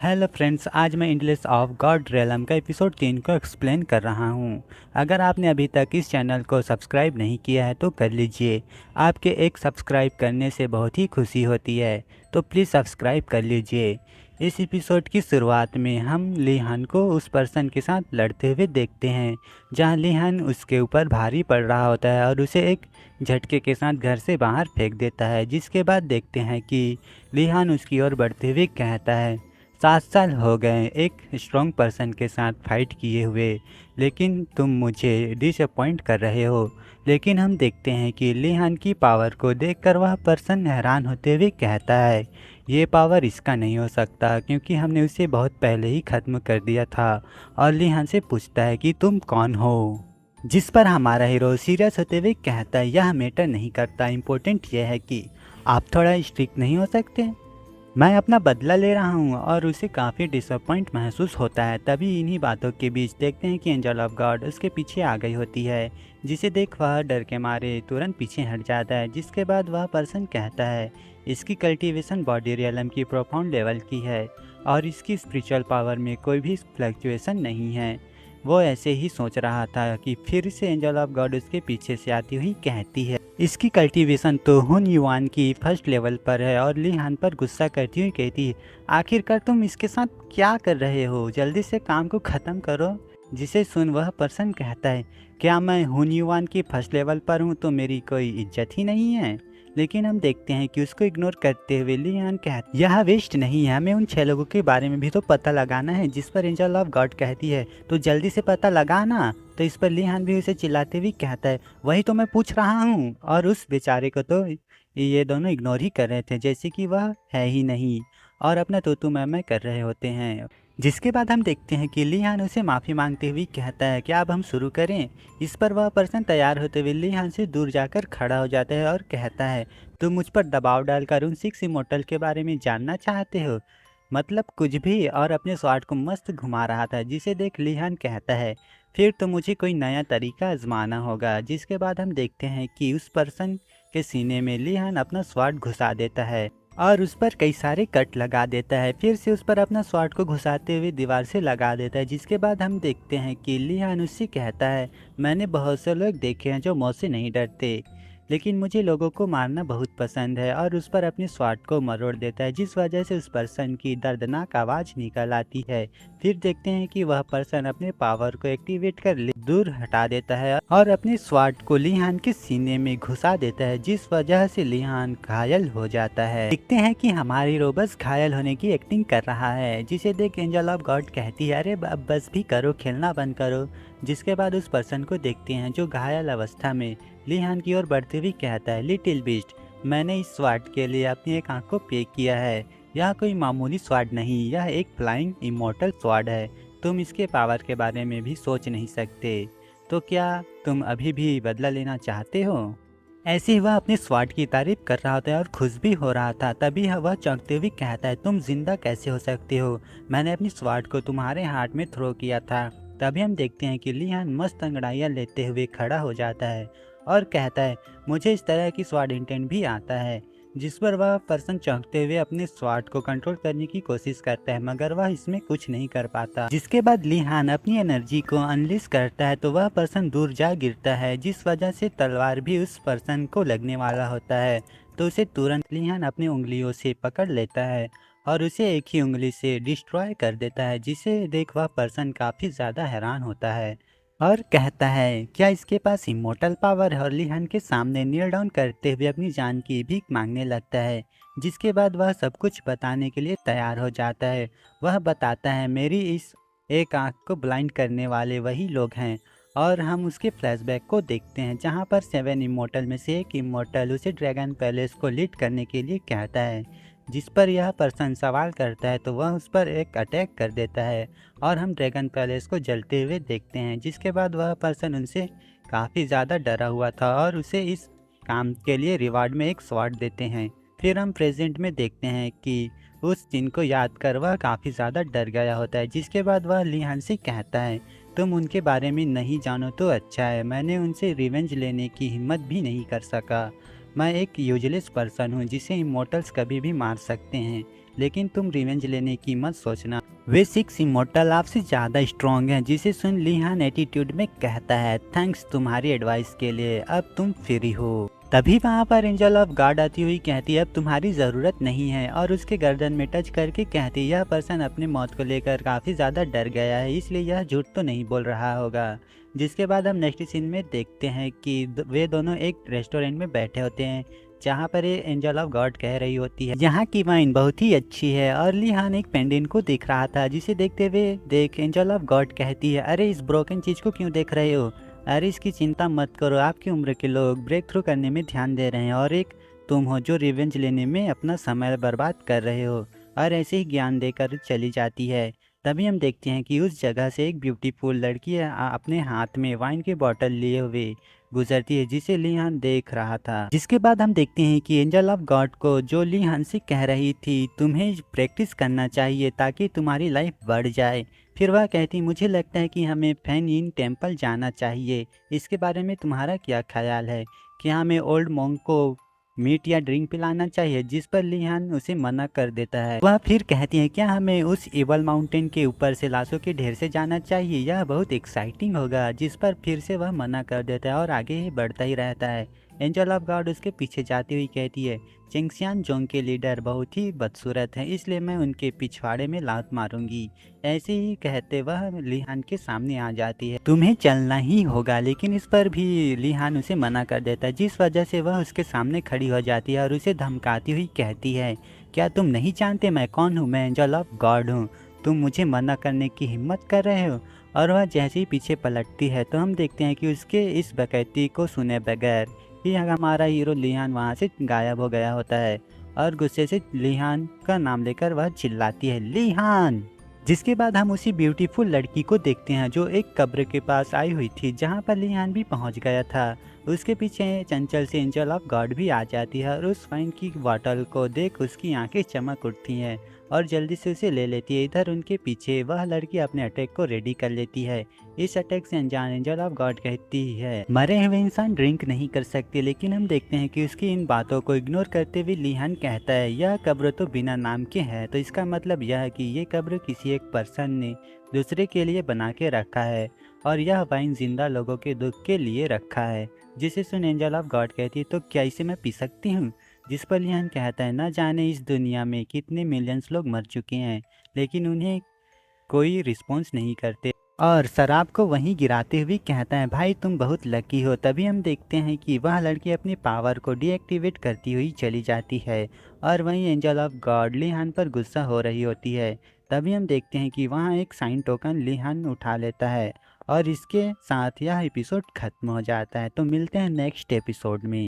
Hello friends, आज मैं endless of God रेलम का एपिसोड 3 को एक्सप्लेन कर रहा हूँ। अगर आपने अभी तक इस चैनल को सब्सक्राइब नहीं किया है तो कर लीजिए। आपके एक सब्सक्राइब करने से बहुत ही खुशी होती है, तो प्लीज़ सब्सक्राइब कर लीजिए। इस एपिसोड की शुरुआत में हम लिहान को उस पर्सन के साथ लड़ते हुए देखते हैं जहाँ लिहान उसके ऊपर भारी पड़ रहा होता है और उसे एक झटके के साथ घर से बाहर फेंक देता है। जिसके बाद देखते हैं कि लिहान उसकी ओर बढ़ते हुए कहता है, 7 साल हो गए एक स्ट्रॉन्ग पर्सन के साथ फाइट किए हुए, लेकिन तुम मुझे डिसअपॉइंट कर रहे हो। लेकिन हम देखते हैं कि लिहान की पावर को देखकर वह पर्सन हैरान होते हुए कहता है, ये पावर इसका नहीं हो सकता क्योंकि हमने उसे बहुत पहले ही ख़त्म कर दिया था। और लिहान से पूछता है कि तुम कौन हो, जिस पर हमारा हीरो सीरियस होते हुए कहता है, यह मैटर नहीं करता, इम्पोर्टेंट यह है कि आप थोड़ा स्ट्रिक्ट नहीं हो सकते। मैं अपना बदला ले रहा हूँ। और उसे काफ़ी डिसअपॉइंट महसूस होता है। तभी इन्हीं बातों के बीच देखते हैं कि एंजल ऑफ गॉड उसके पीछे आ गई होती है, जिसे देख वह डर के मारे तुरंत पीछे हट जाता है। जिसके बाद वह पर्सन कहता है, इसकी कल्टीवेशन बॉडी रियलम की प्रोफाउंड लेवल की है और इसकी स्पिरिचुअल पावर में कोई भी फ्लक्चुएशन नहीं है। वो ऐसे ही सोच रहा था कि फिर से एंजल ऑफ गॉड उसके पीछे से आती हुई कहती है, इसकी कल्टीवेशन तो हुन युआन की फर्स्ट लेवल पर है। और लिहान पर गुस्सा करती हुई कहती है, आखिरकार तुम इसके साथ क्या कर रहे हो, जल्दी से काम को ख़त्म करो। जिसे सुन वह पर्सन कहता है, क्या मैं हुन युआन की फर्स्ट लेवल पर हूँ तो मेरी कोई इज्जत ही नहीं है। लेकिन हम देखते हैं कि उसको इग्नोर करते हुए लिहान कहता है, यह वेस्ट नहीं है, हमें उन 6 लोगों के बारे में भी तो पता लगाना है। जिस पर एंजल ऑफ गॉड कहती है, तो जल्दी से पता लगाना। तो इस पर लिहान भी उसे चिल्लाते हुए कहता है, वही तो मैं पूछ रहा हूँ। और उस बेचारे को तो ये दोनों इग्नोर ही कर रहे थे, जैसे कि वह है ही नहीं और अपना तू मैं कर रहे होते हैं। जिसके बाद हम देखते हैं कि लिहान उसे माफ़ी मांगते हुए कहता है, क्या अब हम शुरू करें। इस पर वह पर्सन तैयार होते हुए लिहान से दूर जाकर खड़ा हो जाता है और कहता है, तुम मुझ पर दबाव डालकर उन 6 इमोर्टल के बारे में जानना चाहते हो, मतलब कुछ भी। और अपने स्वार्ड को मस्त घुमा रहा था। जिसे देख लिहान कहता है, फिर तो मुझे कोई नया तरीका आजमाना होगा। जिसके बाद हम देखते हैं कि उस पर्सन के सीने में लिहान अपना स्वार्ड घुसा देता है और उस पर कई सारे कट लगा देता है। फिर से उस पर अपना स्वार्ड को घुसाते हुए दीवार से लगा देता है। जिसके बाद हम देखते हैं कि लिहान उससे कहता है, मैंने बहुत से लोग देखे हैं जो मौत से नहीं डरते, लेकिन मुझे लोगों को मारना बहुत पसंद है। और उस पर अपने स्वार्ड को मरोड़ देता है, जिस वजह से उस पर्सन की दर्दनाक आवाज़ निकल आती है। फिर देखते हैं कि वह पर्सन अपने पावर को एक्टिवेट कर दूर हटा देता है और अपने स्वार्ड को लिहान के सीने में घुसा देता है, जिस वजह से लिहान घायल हो जाता है। देखते हैं कि हमारी हीरो बस घायल होने की एक्टिंग कर रहा है। जिसे देख एंजल ऑफ गॉड कहती है, अरे अब बस भी करो, खेलना बंद करो। जिसके बाद उस पर्सन को देखते हैं जो घायल अवस्था में लिहान की ओर बढ़ते हुए कहता है, लिटिल बीस्ट, मैंने इस स्वार्ड के लिए अपनी एक आंख को पे किया है। यह कोई मामूली स्वार्ड नहीं, यह एक फ्लाइंग इमोर्टल स्वार्ड है। तुम इसके पावर के बारे में भी सोच नहीं सकते। तो क्या तुम अभी भी बदला लेना चाहते हो। ऐसे ही वह अपने स्वार्ड की तारीफ कर रहा था और खुश भी हो रहा था। तभी वह चौंकते हुए कहता है, तुम जिंदा कैसे हो सकते हो, मैंने अपनी स्वार्ड को तुम्हारे हाथ में थ्रो किया था। तभी हम देखते हैं कि लिहान मस्त अंगड़ाइयाँ लेते हुए खड़ा हो जाता है और कहता है, मुझे इस तरह की स्वार्ड इंटेंट भी आता है। जिस पर वह पर्सन चौंकते हुए अपने स्वार्ड को कंट्रोल करने की कोशिश करता है, मगर वह इसमें कुछ नहीं कर पाता। जिसके बाद लिहान अपनी एनर्जी को अनलिश करता है तो वह पर्सन दूर जा गिरता है, जिस वजह से तलवार भी उस पर्सन को लगने वाला होता है। तो उसे तुरंत लिहान अपनी उंगलियों से पकड़ लेता है और उसे एक ही उंगली से डिस्ट्रॉय कर देता है। जिसे देख वह पर्सन काफ़ी ज़्यादा हैरान होता है और कहता है, क्या इसके पास इमोर्टल पावर है। और लिहान के सामने नील डाउन करते हुए अपनी जान की भीख मांगने लगता है। जिसके बाद वह सब कुछ बताने के लिए तैयार हो जाता है। वह बताता है, मेरी इस एक आंख को ब्लाइंड करने वाले वही लोग हैं। और हम उसके फ्लैशबैक को देखते हैं जहां पर 7 इमोर्टल में से एक इमोर्टल उसे ड्रैगन पैलेस को लीड करने के लिए कहता है। जिस पर यह पर्सन सवाल करता है तो वह उस पर एक अटैक कर देता है और हम ड्रैगन पैलेस को जलते हुए देखते हैं। जिसके बाद वह पर्सन उनसे काफ़ी ज़्यादा डरा हुआ था और उसे इस काम के लिए रिवार्ड में एक स्वॉर्ड देते हैं। फिर हम प्रेजेंट में देखते हैं कि उस दिन को याद कर वह काफ़ी ज़्यादा डर गया होता है। जिसके बाद वह लिहान से कहता है, तुम उनके बारे में नहीं जानो तो अच्छा है, मैंने उनसे रिवेंज लेने की हिम्मत भी नहीं कर सका। मैं एक यूजलेस पर्सन हूँ जिसे इमोर्टल्स कभी भी मार सकते हैं, लेकिन तुम रिवेंज लेने की मत सोचना। वे 6 इमोर्टल आपसे ज़्यादा स्ट्रॉन्ग हैं। जिसे सुन लिहान एटीट्यूड में कहता है, थैंक्स तुम्हारी एडवाइस के लिए, अब तुम फ्री हो। तभी वहाँ पर एंजल ऑफ गॉड आती हुई कहती है अब तुम्हारी ज़रूरत नहीं है, और उसके गर्दन में टच करके कहती है यह पर्सन अपनी मौत को लेकर काफ़ी ज़्यादा डर गया है, इसलिए यह झूठ तो नहीं बोल रहा होगा। जिसके बाद हम नेक्स्ट सीन में देखते हैं कि वे दोनों एक रेस्टोरेंट में बैठे होते हैं, जहाँ पर ये एंजल ऑफ गॉड कह रही होती है यहाँ की वाइन बहुत ही अच्छी है। और लिहान एक पेंडेंट को देख रहा था, जिसे देखते हुए देख एंजल ऑफ गॉड कहती है अरे इस ब्रोकन चीज़ को क्यों देख रहे हो, अरे इसकी चिंता मत करो, आपकी उम्र के लोग ब्रेक थ्रू करने में ध्यान दे रहे हैं और एक तुम हो जो रिवेंज लेने में अपना समय बर्बाद कर रहे हो। और ऐसे ही ज्ञान देकर चली जाती है। तभी हम देखते हैं कि उस जगह से एक ब्यूटीफुल लड़की अपने हाथ में वाइन की बोतल लिए हुए गुजरती है, जिसे लिहान देख रहा था। जिसके बाद हम देखते हैं कि एंजल ऑफ गॉड को जो लिहान से कह रही थी तुम्हें प्रैक्टिस करना चाहिए ताकि तुम्हारी लाइफ बढ़ जाए, फिर वह कहती मुझे लगता है कि हमें फैन इन टेम्पल जाना चाहिए, इसके बारे में तुम्हारा क्या ख्याल है, क्या हमें ओल्ड मोंग को मीट या ड्रिंक पिलाना चाहिए। जिस पर लिहान उसे मना कर देता है। वह फिर कहती है क्या हमें उस एबल माउंटेन के ऊपर से लाशों के ढेर से जाना चाहिए, यह बहुत एक्साइटिंग होगा। जिस पर फिर से वह मना कर देता है और आगे ही बढ़ता ही रहता है। एंजल ऑफ गॉड उसके पीछे जाती हुई कहती है चिंगसियान जोंग के लीडर बहुत ही बदसूरत हैं, इसलिए मैं उनके पिछवाड़े में लात मारूंगी। ऐसे ही कहते वह लिहान के सामने आ जाती है। तुम्हें चलना ही होगा, लेकिन इस पर भी लिहान उसे मना कर देता है, जिस वजह से वह उसके सामने खड़ी हो जाती है और उसे धमकाती हुई कहती है क्या तुम नहीं जानते मैं कौन हूँ, मैं एंजल ऑफ गॉड हूँ, तुम मुझे मना करने की हिम्मत कर रहे हो। और वह जैसे ही पीछे पलटती है तो हम देखते हैं कि उसके इस बकैती को सुने बगैर ही हमारा हीरो लिहान वहाँ से गायब हो गया होता है। और गुस्से से लिहान का नाम लेकर वह चिल्लाती है लिहान। जिसके बाद हम उसी ब्यूटीफुल लड़की को देखते हैं जो एक कब्र के पास आई हुई थी, जहाँ पर लिहान भी पहुँच गया था। उसके पीछे चंचल से एंजल ऑफ गॉड भी आ जाती है और उस वाइन की बॉटल को देख उसकी आंखें चमक उठती हैं और जल्दी से उसे ले लेती है। इधर उनके पीछे वह लड़की अपने अटैक को रेडी कर लेती है। इस अटैक से अनजान एंजल ऑफ गॉड कहती है मरे हुए इंसान ड्रिंक नहीं कर सकते, लेकिन हम देखते हैं कि उसकी इन बातों को इग्नोर करते हुए लिहान कहता है यह कब्र तो बिना नाम के है, तो इसका मतलब यह है कि ये कब्र किसी एक पर्सन ने दूसरे के लिए बना के रखा है और यह वाइन जिंदा लोगों के दुख के लिए रखा है। जिसे सुन एंजल ऑफ गॉड कहती है तो क्या इसे मैं पी सकती हूँ। जिस पर लिहान कहता है न जाने इस दुनिया में कितने मिलियंस लोग मर चुके हैं, लेकिन उन्हें कोई रिस्पॉन्स नहीं करते, और शराब को वहीं गिराते हुए कहता है भाई तुम बहुत लकी हो। तभी हम देखते हैं कि वह लड़की अपनी पावर को डीएक्टिवेट करती हुई चली जाती है और वहीं एंजल ऑफ गॉड लिहान पर गुस्सा हो रही होती है। तभी हम देखते हैं कि वहाँ एक साइन टोकन लिहान उठा लेता है और इसके साथ यह एपिसोड खत्म हो जाता है। तो मिलते हैं नेक्स्ट एपिसोड में।